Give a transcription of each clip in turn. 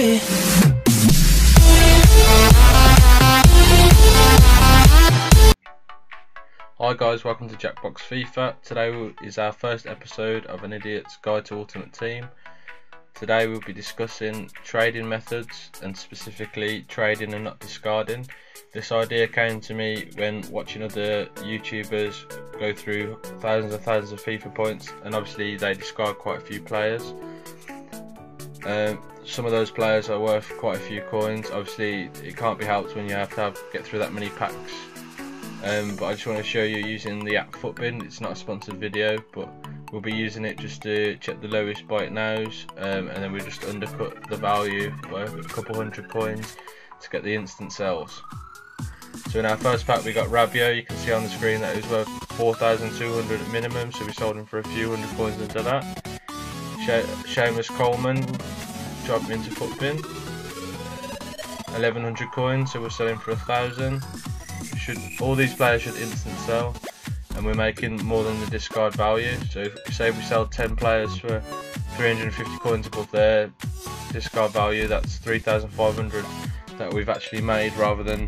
be. Hi guys, welcome to Jackbox FIFA. Today is our first episode of An Idiot's Guide to Ultimate Team. Today we'll be discussing trading methods and specifically trading and not discarding. This idea came to me when watching other YouTubers go through thousands and thousands of FIFA points, and obviously they discard quite a few players. Some of those players are worth quite a few coins. Obviously it can't be helped when you have to get through that many packs. But I just want to show you using the app Footbin. It's not a sponsored video, but we'll be using it just to check the lowest buy it nows, and then we'll just undercut the value by a couple hundred coins to get the instant sells. So in our first pack we got Rabiot. You can see on the screen that it was worth 4,200 at minimum, so we sold him for a few hundred coins into that. Seamus Coleman dropped into Footbin, 1,100 coins, so we're selling for 1,000. All these players should instant sell, and we're making more than the discard value. So if, say we sell 10 players for 350 coins above their discard value, that's 3,500 that we've actually made, rather than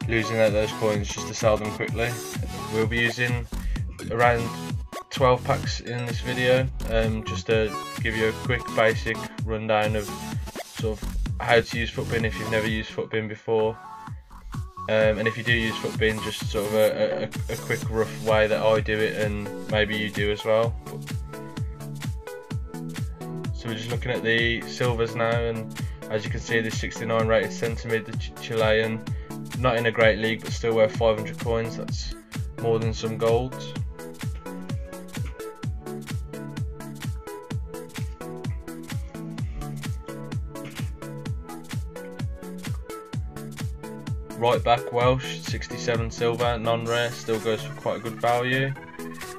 losing out those coins just to sell them quickly. We'll be using around 12 packs in this video, just to give you a quick basic rundown of sort of how to use Footbin if you've never used Footbin before. And if you do use Footbin, just sort of a quick rough way that I do it, and maybe you do as well. So we're just looking at the silvers now, and as you can see, this 69 rated centre mid, the Chilean, not in a great league but still worth 500 coins. That's more than some golds. Right back Welsh, 67 silver, non-rare, still goes for quite a good value.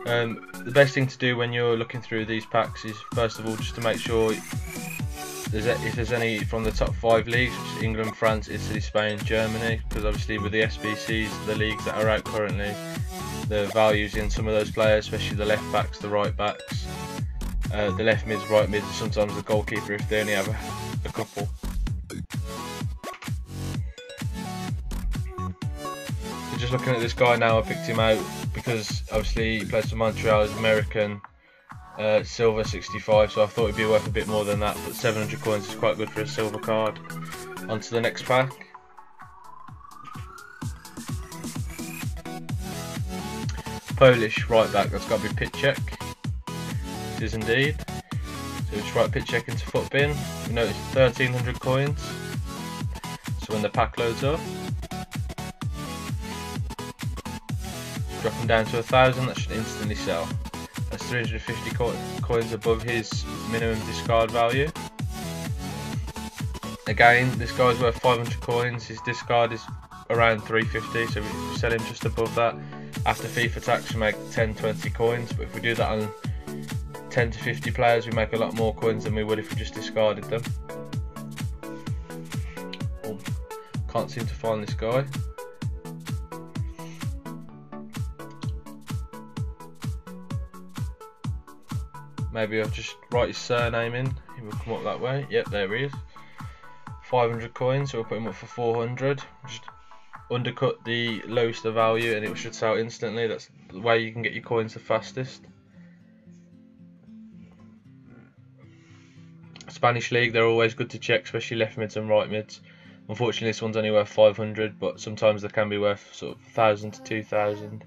The best thing to do when you're looking through these packs is first of all just to make sure if there's any from the top 5 leagues, which is England, France, Italy, Spain, Germany, because obviously with the SBCs, the leagues that are out currently, the values in some of those players, especially the left backs, the right backs, the left mids, right mids, and sometimes the goalkeeper if they only have a couple. Just looking at this guy now, I picked him out because obviously he plays for Montreal, he's American, silver 65, so I thought it'd be worth a bit more than that, but 700 coins is quite good for a silver card. On to the next pack. Polish right back, that's got to be Pitchek. It is indeed. So we just write Pitchek into Footbin. We notice 1,300 coins. So when the pack loads up, dropping down to 1,000, that should instantly sell. That's 350 coins above his minimum discard value. Again, this guy's worth 500 coins, his discard is around 350, so if we sell him just above that, after FIFA tax we make 10-20 coins, but if we do that on 10 to 50 players we make a lot more coins than we would if we just discarded them. Oh, can't seem to find this guy. Maybe I'll just write his surname in, he will come up that way. Yep, there he is. 500 coins, so we'll put him up for 400. Just undercut the lowest of value and it should sell instantly. That's the way you can get your coins the fastest. Spanish league, they're always good to check, especially left mids and right mids. Unfortunately this one's only worth 500, but sometimes they can be worth sort of 1,000 to 2,000.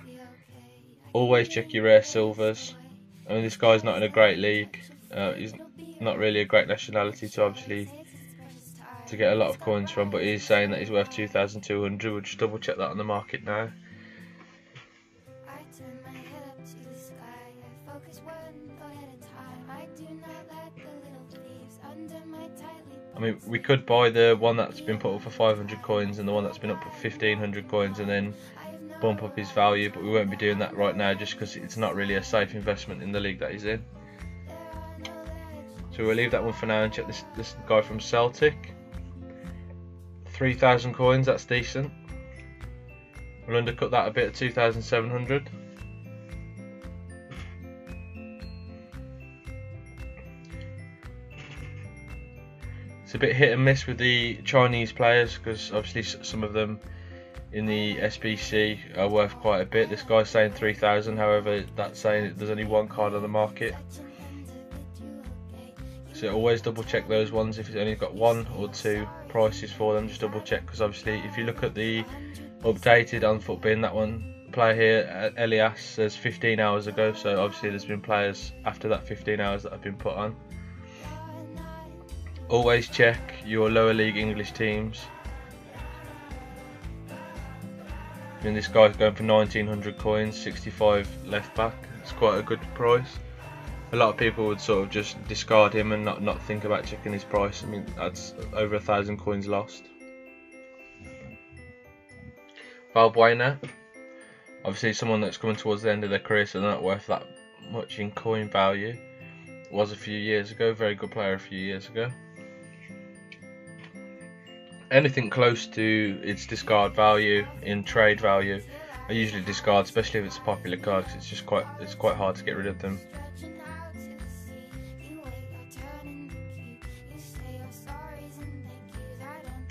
Always check your rare silvers. I mean, this guy's not in a great league. He's not really a great nationality to get a lot of coins from, but he's saying that he's worth 2,200. We'll just double check that on the market now. I mean, we could buy the one that's been put up for 500 coins and the one that's been up for 1,500 coins and then bump up his value, but we won't be doing that right now just because it's not really a safe investment in the league that he's in. So we'll leave that one for now and check this guy from Celtic. 3,000 coins, that's decent. We'll undercut that a bit at 2,700. It's a bit hit and miss with the Chinese players because obviously some of them in the SBC are worth quite a bit. This guy's saying 3,000, however that's saying there's only one card on the market. So always double check those ones. If it's only got 1 or 2 prices for them, just double check, because obviously if you look at the updated on Footbin, that one player here, Elias, says 15 hours ago, so obviously there's been players after that 15 hours that have been put on. Always check your lower league English teams. I mean, this guy's going for 1900 coins, 65 left back. It's quite a good price. A lot of people would sort of just discard him and not think about checking his price. I mean, that's over 1,000 coins lost. Valbuena, obviously someone that's coming towards the end of their career, so they're not worth that much in coin value. Was a few years ago, very good player a few years ago. Anything close to its discard value in trade value, I usually discard, especially if it's a popular card, because it's quite hard to get rid of them.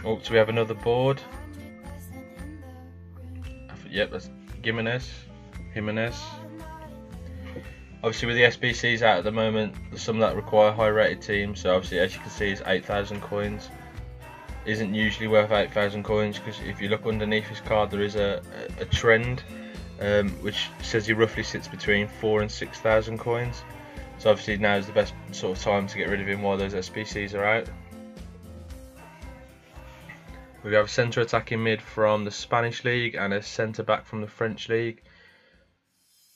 Oh, so we have another board. Yep, that's Jimenez. Obviously with the SBCs out at the moment, there's some that require high rated teams, so obviously as you can see it's 8,000 coins. Isn't usually worth 8,000 coins, because if you look underneath his card there is a trend which says he roughly sits between 4,000 and 6,000 coins. So obviously now is the best sort of time to get rid of him while those SBCs are out. We have a centre attacking mid from the Spanish league and a centre back from the French league.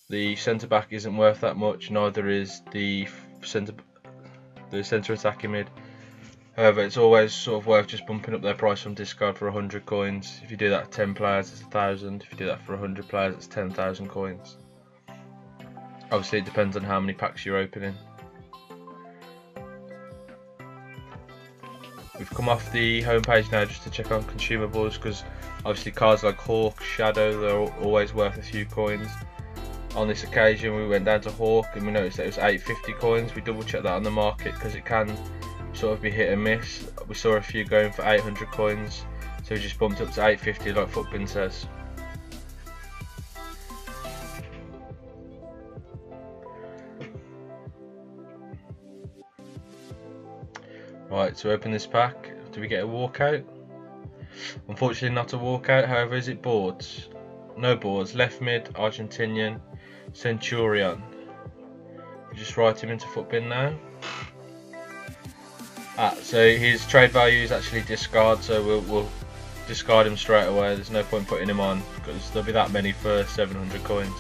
The centre back isn't worth that much, neither is the centre attacking mid. However, it's always sort of worth just bumping up their price from discard for 100 coins. If you do that for 10 players, it's 1,000. If you do that for 100 players, it's 10,000 coins. Obviously, it depends on how many packs you're opening. We've come off the homepage now just to check on consumables, because obviously cards like Hawk, Shadow, they're always worth a few coins. On this occasion we went down to Hawk and we noticed that it was 850 coins. We double checked that on the market because it can sort of be hit and miss. We saw a few going for 800 coins, so we just bumped up to 850 like Footbin says. Right, to open this pack, do we get a walkout? Unfortunately not a walkout, however is it boards? No boards. Left mid, Argentinian, Centurion. We just write him into Footbin now. So his trade value is actually discard, so we'll discard him straight away. There's no point putting him on because there'll be that many for 700 coins.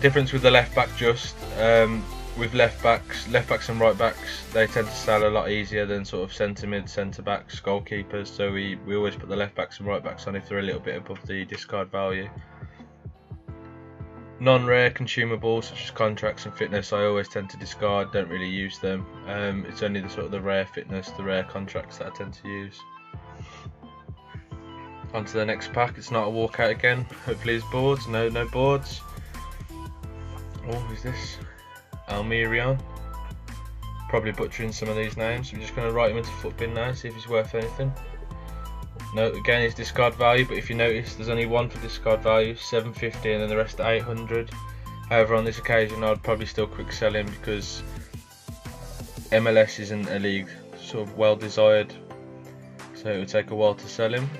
Difference with the left back, just with left backs and right backs, they tend to sell a lot easier than sort of centre mid, centre backs, goalkeepers. So we always put the left backs and right backs on if they're a little bit above the discard value. Non-rare consumables such as contracts and fitness, I always tend to discard. Don't really use them. It's only the sort of the rare fitness, the rare contracts that I tend to use. On to the next pack. It's not a walkout again. Hopefully it's boards. No boards. Oh, who's this? Almirion. Probably butchering some of these names. I'm just going to write him into Footbin now, see if he's worth anything. No, again, it's discard value, but if you notice, there's only one for discard value, 750, and then the rest are 800. However, on this occasion, I'd probably still quick sell him because MLS isn't a league sort of well desired, so it would take a while to sell him.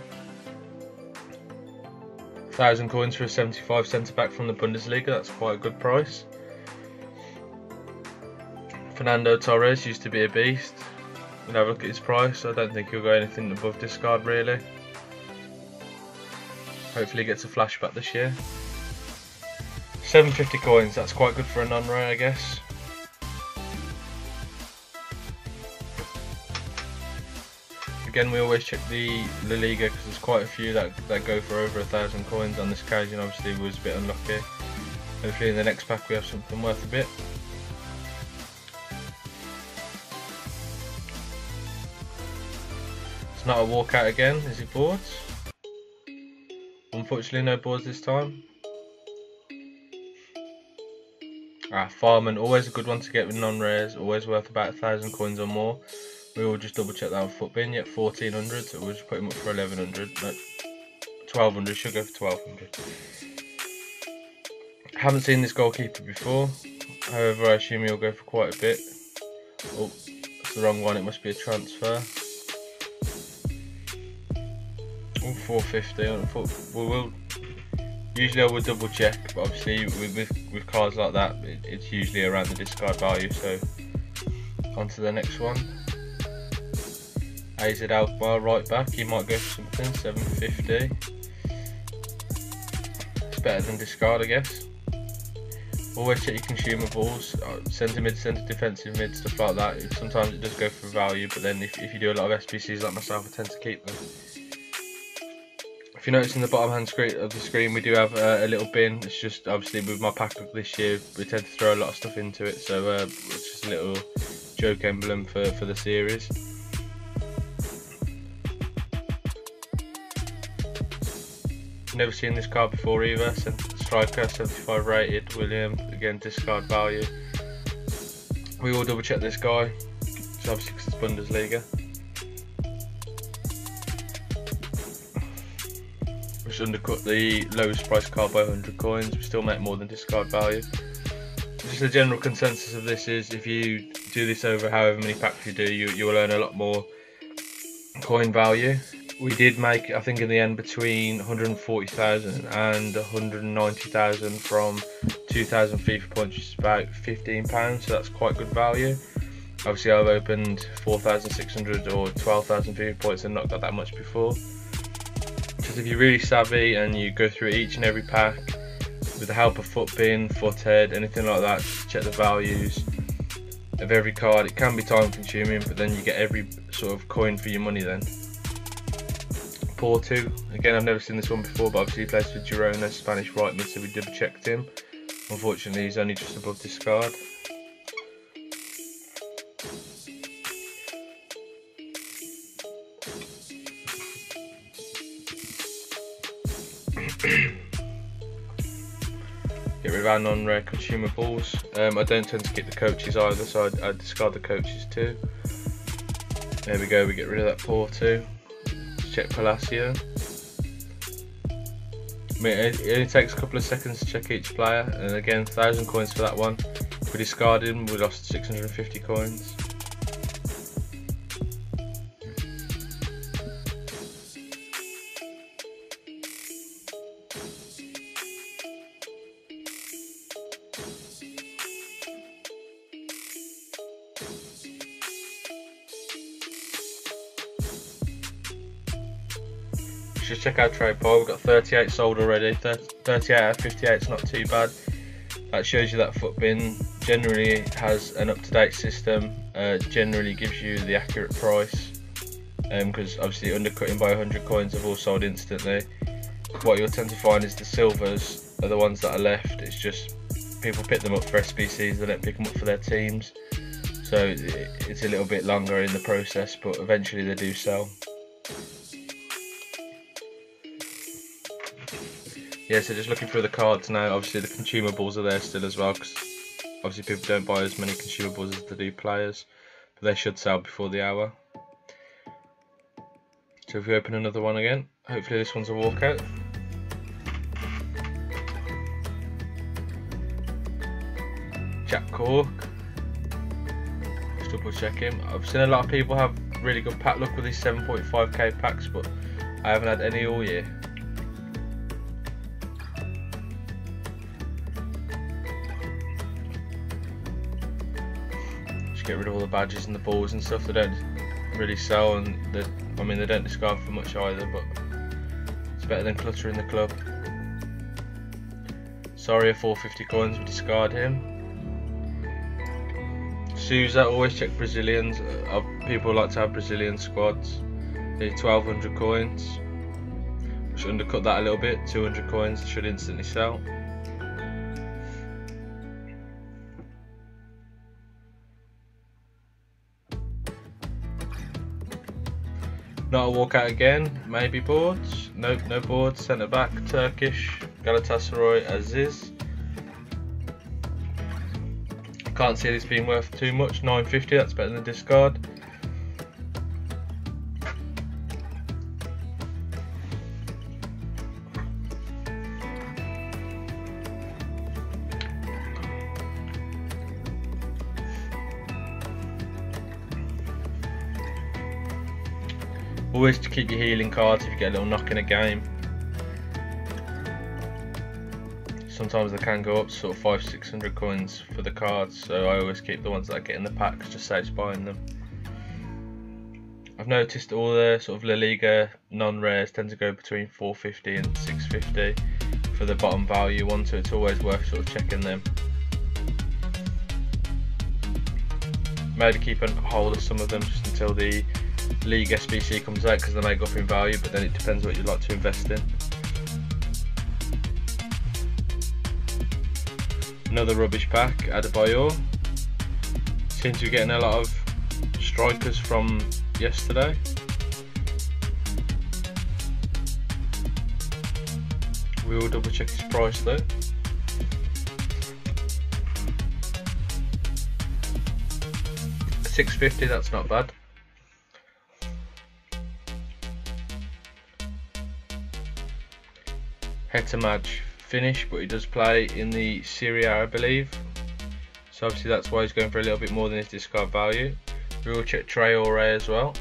1,000 coins for a 75 centre back from the Bundesliga, that's quite a good price. Fernando Torres used to be a beast. We'll have a look at his price. I don't think he'll go anything above discard really. Hopefully he gets a flashback this year. 750 coins, that's quite good for a non-rare, I guess. Again, we always check the La Liga because there's quite a few that go for over 1,000 coins. On this occasion, obviously, was a bit unlucky. Hopefully, in the next pack, we have something worth a bit. It's not a walkout again. Is it boards? Unfortunately, no boards this time. Farman, always a good one to get with non-rares, always worth about 1,000 coins or more. We will just double check that on Footbin, yet 1400, so we'll just put him up for 1100, no, 1200, should go for 1200. Haven't seen this goalkeeper before, however I assume he'll go for quite a bit. Oh, that's the wrong one, it must be a transfer. Oh, 450, usually I would double check, but obviously with cards like that, it's usually around the discard value, so on to the next one. AZ Alkmaar right back, he might go for something, 750. It's better than discard, I guess. Always check your consumables, centre mid, centre defensive mid, stuff like that. Sometimes it does go for value, but then if you do a lot of SBCs like myself, I tend to keep them. If you notice in the bottom hand of the screen, we do have a little bin. It's just obviously with my pack of this year, we tend to throw a lot of stuff into it, so it's just a little joke emblem for the series. Never seen this card before either. Striker, 75 rated, William, again discard value. We will double check this guy, it's obviously because it's Bundesliga. Just undercut the lowest price card by 100 coins, we still make more than discard value. Just the general consensus of this is if you do this over however many packs you do, you will earn a lot more coin value. We did make, I think in the end, between 140,000 and 190,000 from 2,000 FIFA points, which is about £15, so that's quite good value. Obviously I've opened 4,600 or 12,000 FIFA points and not got that much before. Just if you're really savvy and you go through each and every pack with the help of Footbin, Foothead, anything like that, just check the values of every card. It can be time consuming, but then you get every sort of coin for your money then. Porto, again I've never seen this one before, but obviously he plays for Girona, Spanish right mid, so we double checked him. Unfortunately he's only just above discard. Get rid of our non-rare consumables. I don't tend to keep the coaches either, so I discard the coaches too. There we go, we get rid of that Porto. Check Palacio. I mean, it only takes a couple of seconds to check each player, and again 1,000 coins for that one. If we discarded him, we lost 650 coins. Just check our trade pile, we've got 38 sold already, 38 out of 58 is not too bad. That shows you that Footbin generally has an up-to-date system, generally gives you the accurate price, because obviously undercutting by 100 coins have all sold instantly. What you'll tend to find is the silvers are the ones that are left, it's just people pick them up for SBCs, they don't pick them up for their teams, so it's a little bit longer in the process, but eventually they do sell. Yeah, so just looking through the cards now, obviously the consumables are there still as well, because obviously people don't buy as many consumables as they do players, but they should sell before the hour. So if we open another one again, hopefully this one's a walkout. Jack Cork, just double check him. I've seen a lot of people have really good pack luck with these 7.5k packs, but I haven't had any all year. Get rid of all the badges and the balls and stuff. They don't really sell, and they don't discard for much either, but it's better than cluttering the club. Sorry, a 450 coins, we discard him. Sousa, always check Brazilians. People like to have Brazilian squads. Need 1200 coins. We should undercut that a little bit. 200 coins should instantly sell. Not a walkout again, maybe boards? Nope, no boards. Centre back, Turkish, Galatasaray, Aziz. Can't see this being worth too much. 950, that's better than discard. Always to keep your healing cards if you get a little knock in a game. Sometimes they can go up to sort of 500-600 coins for the cards, so I always keep the ones that I get in the packs, just saves buying them. I've noticed all the sort of La Liga non-rares tend to go between 450 and 650 for the bottom value one, so it's always worth sort of checking them. Maybe keep a hold of some of them just until the League SBC comes out, because they may go up in value, but then it depends what you'd like to invest in. Another rubbish pack, Adebayor. Seems to be getting a lot of strikers from yesterday. We will double check his price though. $650, that's not bad. Hetamaj finish, but he does play in the Serie A, I believe. So obviously that's why he's going for a little bit more than his discard value. We will check Traore as well.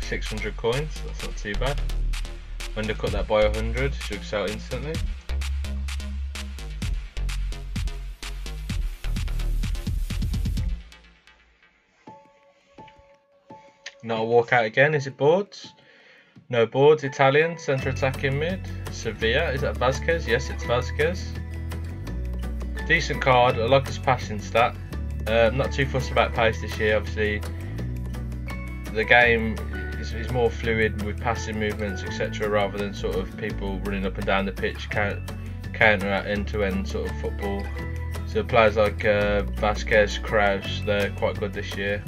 600 coins, that's not too bad. Undercut that by 100, should sell instantly. Not a walkout again, is it boards? No boards. Italian, centre attacking mid. Sevilla, is that Vasquez? Yes, it's Vasquez. Decent card, I like his passing stat. Not too fussed about pace this year, obviously. The game is more fluid with passing movements, etc., rather than sort of people running up and down the pitch, counter at end-to-end sort of football. So players like Vasquez, Kraus, they're quite good this year.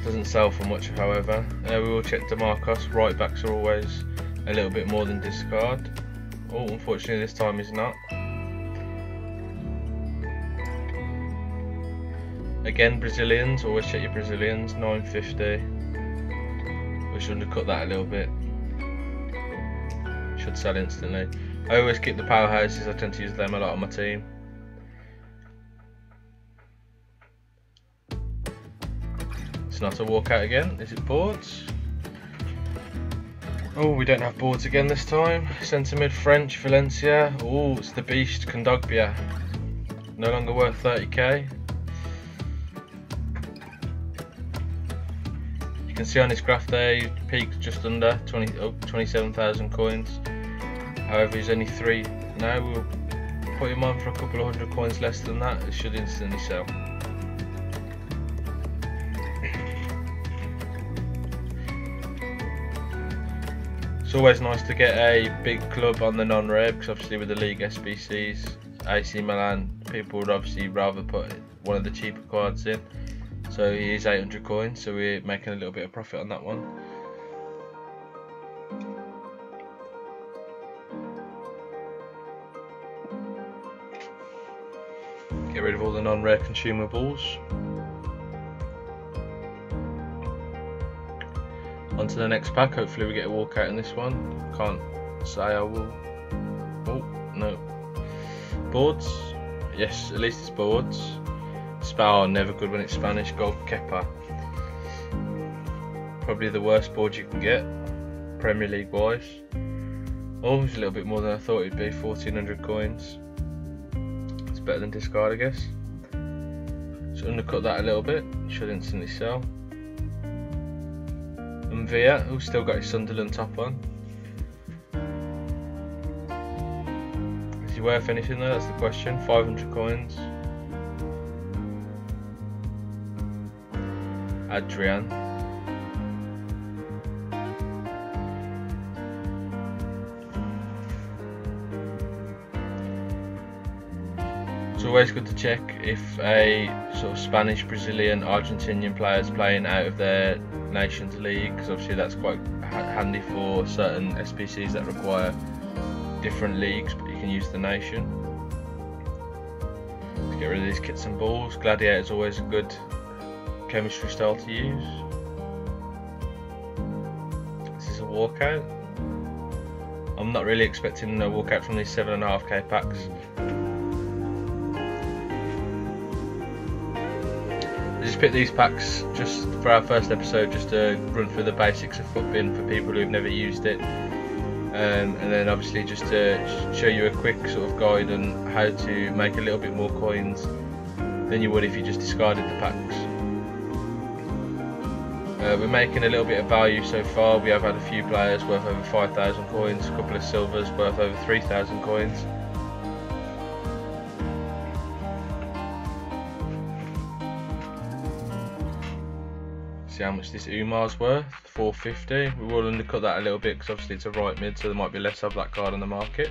Doesn't sell for much, however. We will check DeMarcos. Right backs are always a little bit more than discard. Oh, unfortunately this time he's not. Again, Brazilians. Always check your Brazilians. 950. We should undercut that a little bit. Should sell instantly. I always keep the powerhouses. I tend to use them a lot on my team. Not a walkout again, is it boards? Oh, we don't have boards again this time. Centre mid French, Valencia. Oh, it's the beast, Kondogbia. No longer worth 30k. You can see on his graph there, he peaked just under 27,000 coins. However, he's only 3 now. We'll put him on for a couple of 100 coins less than that. It should instantly sell. It's always nice to get a big club on the non-rare, because obviously with the League SBCs, AC Milan, people would obviously rather put one of the cheaper cards in. So he is 800 coins, so we're making a little bit of profit on that one. Get rid of all the non-rare consumables. On to the next pack. Hopefully we get a walkout in this one. Can't say I will. Oh, no. Boards? Yes, at least it's boards. Oh, never good when it's Spanish. Gold Kepa. Probably the worst board you can get, Premier League wise. Oh, it's a little bit more than I thought it'd be. 1400 coins. It's better than discard, I guess. So undercut that a little bit. Should instantly sell. And Villa, who's still got his Sunderland top on. Is he worth anything though? That's the question. 500 coins. Adrian. It's always good to check if a sort of Spanish, Brazilian, Argentinian players playing out of their Nations League, because obviously that's quite handy for certain SBCs that require different leagues, but you can use the nation. Let's get rid of these kits and balls. Gladiator is always a good chemistry style to use. This is a walkout. I'm not really expecting a walkout from these 7.5k packs. I just picked these packs just for our first episode, just to run through the basics of FUTBin for people who've never used it, and then obviously just to show you a quick sort of guide on how to make a little bit more coins than you would if you just discarded the packs. We're making a little bit of value so far. We have had a few players worth over 5,000 coins, a couple of silvers worth over 3,000 coins. See how much this Umar's worth, 450. We will undercut that a little bit because obviously it's a right mid, so there might be less of that card on the market.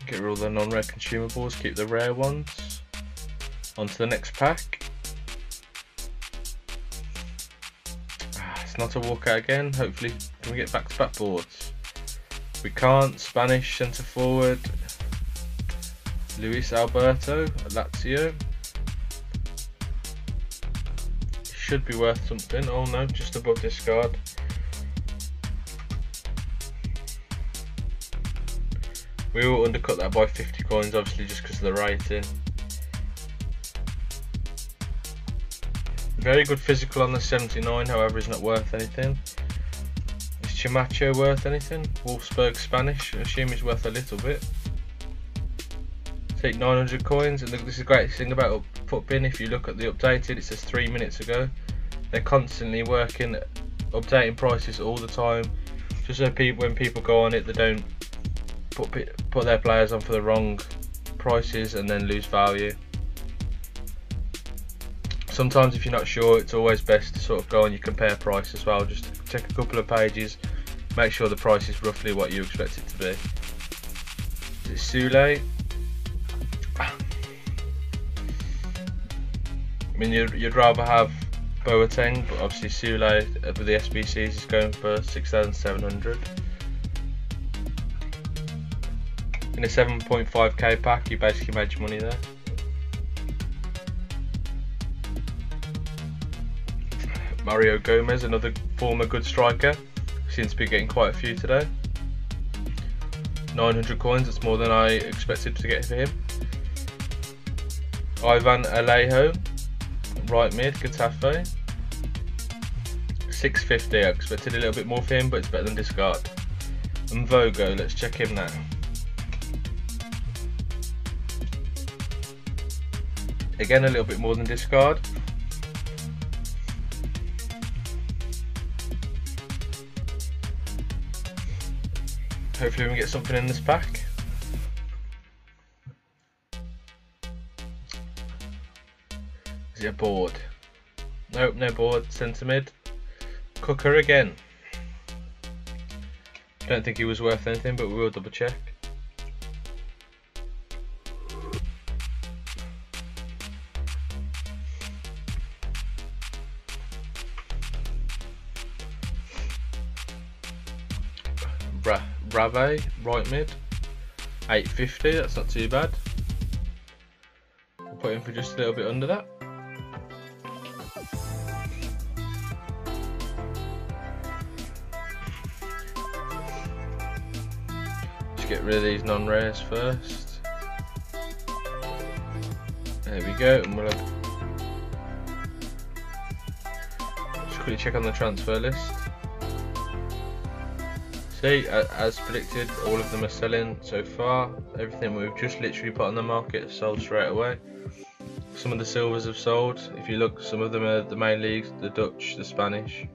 Get rid of all the non-rare consumables, keep the rare ones. On to the next pack. It's not a walkout again. Hopefully, can we get back-to-back boards? We can't. Spanish centre forward, Luis Alberto at Lazio. Should be worth something. Oh no, just above discard. We will undercut that by 50 coins, obviously, just because of the rating. Very good physical on the 79, however, is not worth anything. Is Chimacho worth anything? Wolfsburg Spanish, I assume he's worth a little bit. Take 900 coins, and this is the great thing about FUTBin. If you look at the updated, it says 3 minutes ago. They're constantly working, updating prices all the time, just so when people go on it, they don't put their players on for the wrong prices and then lose value. Sometimes if you're not sure, it's always best to sort of go on your compare price as well. Just check a couple of pages, make sure the price is roughly what you expect it to be. Is it Sule? I mean, you'd rather have Boateng, but obviously Sule with the SBCs is going for 6,700. In a 7.5k pack, you basically made your money there. Mario Gomez, another former good striker, seems to be getting quite a few today. 900 coins, that's more than I expected to get for him. Ivan Alejo, right mid, Getafe. 650, I expected a little bit more for him, but it's better than discard. And Vogo, let's check him now. Again, a little bit more than discard. Hopefully we can get something in this pack. Is it a board? Nope, no board. Centre mid. Cooker again. Don't think he was worth anything, but we will double check. Brave, right mid, 850, that's not too bad. We'll put him for just a little bit under that. Just get rid of these non-rares first. There we go, and we'll have... just quickly check on the transfer list. See, as predicted, all of them are selling so far. Everything we've just literally put on the market is sold straight away. Some of the silvers have sold. If you look, some of them are the main leagues, the Dutch, the Spanish.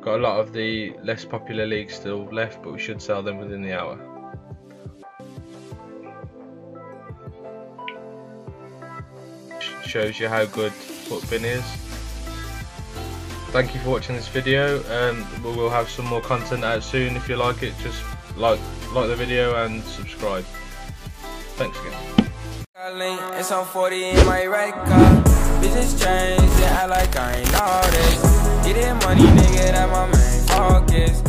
Got a lot of the less popular leagues still left, but we should sell them within the hour. Shows you how good FUTBin is. Thank you for watching this video. We will have some more content out soon. If you like it, just like the video and subscribe. Thanks again. It's on 40 in my right car. Bitches change, they act like I ain't noticed. Getting money, nigga, that my main focus.